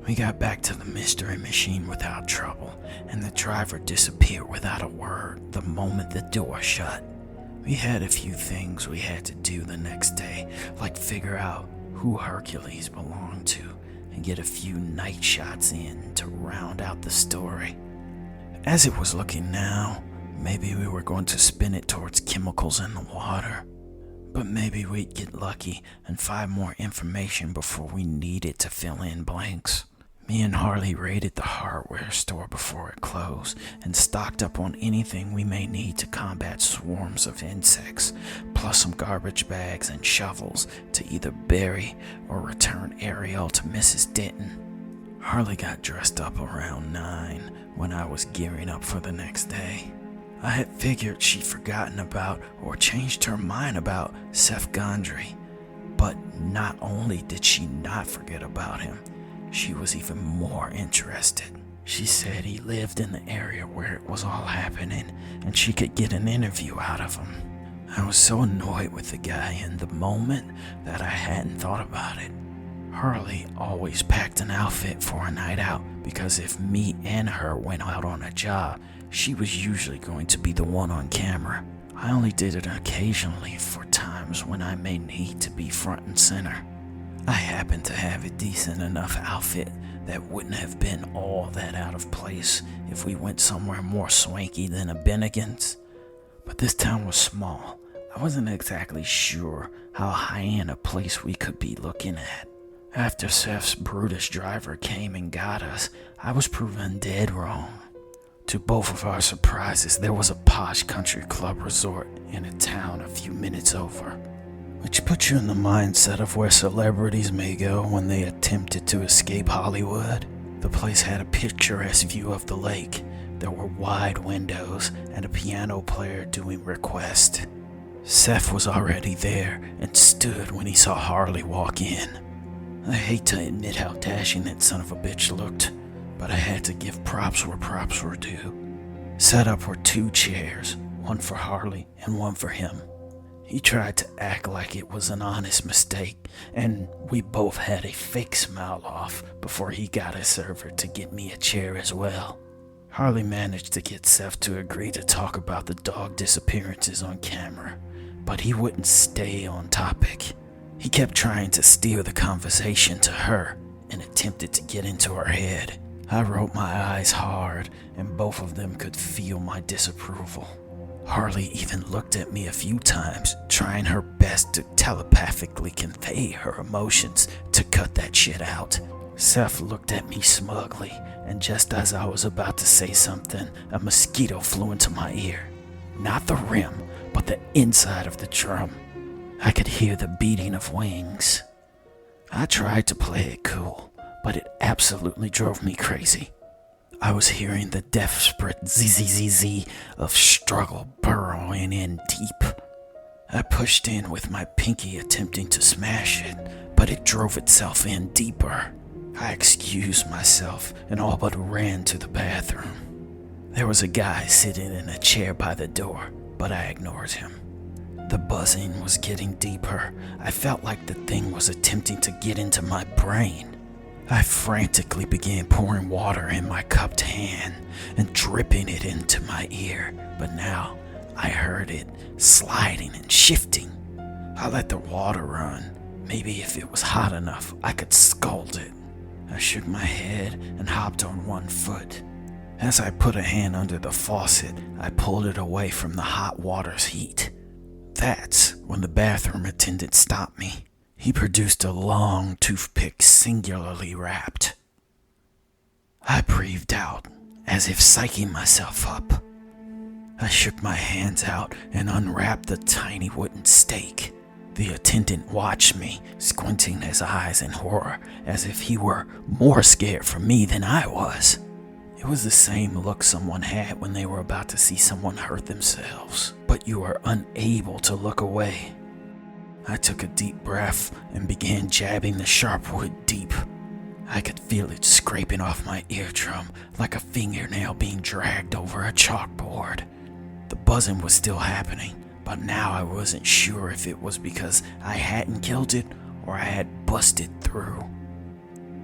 We got back to the mystery machine without trouble, and the driver disappeared without a word the moment the door shut. We had a few things we had to do the next day, like figure out who Hercules belonged to and get a few night shots in to round out the story. As it was looking now, maybe we were going to spin it towards chemicals in the water. But maybe we'd get lucky and find more information before we needed to fill in blanks. Me and Harley raided the hardware store before it closed and stocked up on anything we may need to combat swarms of insects, plus some garbage bags and shovels to either bury or return Ariel to Mrs. Denton. Harley got dressed up around 9 when I was gearing up for the next day. I had figured she'd forgotten about or changed her mind about Seth Gondry, but not only did she not forget about him, she was even more interested. She said he lived in the area where it was all happening and she could get an interview out of him. I was so annoyed with the guy in the moment that I hadn't thought about it. Harley always packed an outfit for a night out because if me and her went out on a job, she was usually going to be the one on camera. I only did it occasionally for times when I may need to be front and center. I happened to have a decent enough outfit that wouldn't have been all that out of place if we went somewhere more swanky than a Bennigan's. But this town was small. I wasn't exactly sure how high-end a place we could be looking at. After Seth's brutish driver came and got us, I was proven dead wrong. To both of our surprises, there was a posh country club resort in a town a few minutes over, which puts you in the mindset of where celebrities may go when they attempted to escape Hollywood. The place had a picturesque view of the lake. There were wide windows and a piano player doing request. Seth was already there and stood when he saw Harley walk in. I hate to admit how dashing that son of a bitch looked, but I had to give props where props were due. Set up were 2 chairs, one for Harley and one for him. He tried to act like it was an honest mistake, and we both had a fake smile off before he got a server to get me a chair as well. Harley managed to get Seth to agree to talk about the dog disappearances on camera, but he wouldn't stay on topic. He kept trying to steer the conversation to her and attempted to get into her head. I rolled my eyes hard, and both of them could feel my disapproval. Harley even looked at me a few times, trying her best to telepathically convey her emotions to cut that shit out. Seth looked at me smugly, and just as I was about to say something, a mosquito flew into my ear. Not the rim, but the inside of the drum. I could hear the beating of wings. I tried to play it cool, but it absolutely drove me crazy. I was hearing the desperate zzz of struggle burrowing in deep. I pushed in with my pinky attempting to smash it, but it drove itself in deeper. I excused myself and all but ran to the bathroom. There was a guy sitting in a chair by the door, but I ignored him. The buzzing was getting deeper. I felt like the thing was attempting to get into my brain. I frantically began pouring water in my cupped hand and dripping it into my ear, but now I heard it sliding and shifting. I let the water run. Maybe if it was hot enough, I could scald it. I shook my head and hopped on one foot. As I put a hand under the faucet, I pulled it away from the hot water's heat. That's when the bathroom attendant stopped me. He produced a long toothpick singularly wrapped. I breathed out, as if psyching myself up. I shook my hands out and unwrapped the tiny wooden stake. The attendant watched me, squinting his eyes in horror, as if he were more scared for me than I was. It was the same look someone had when they were about to see someone hurt themselves, but you are unable to look away. I took a deep breath and began jabbing the sharp wood deep. I could feel it scraping off my eardrum like a fingernail being dragged over a chalkboard. The buzzing was still happening, but now I wasn't sure if it was because I hadn't killed it or I had busted through.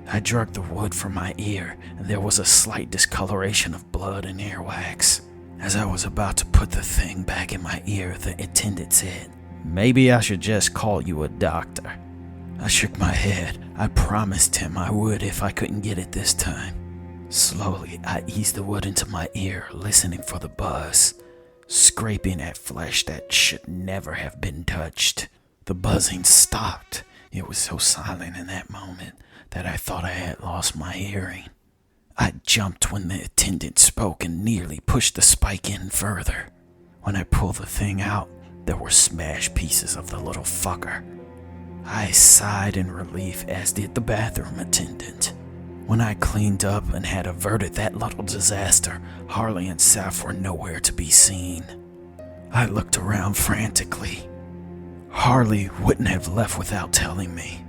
I dragged the wood from my ear, and there was a slight discoloration of blood and earwax. As I was about to put the thing back in my ear, the attendant said, "Maybe I should just call you a doctor." I shook my head. I promised him I would if I couldn't get it this time. Slowly, I eased the wood into my ear, listening for the buzz, scraping at flesh that should never have been touched. The buzzing stopped. It was so silent in that moment that I thought I had lost my hearing. I jumped when the attendant spoke and nearly pushed the spike in further. When I pulled the thing out, there were smashed pieces of the little fucker. I sighed in relief, as did the bathroom attendant. When I cleaned up and had averted that little disaster, Harlii and Saf were nowhere to be seen. I looked around frantically. Harlii wouldn't have left without telling me.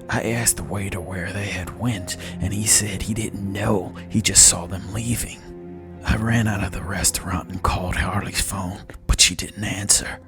I asked the waiter where they had went, and he said he didn't know, he just saw them leaving. I ran out of the restaurant and called Harlii's phone, but she didn't answer.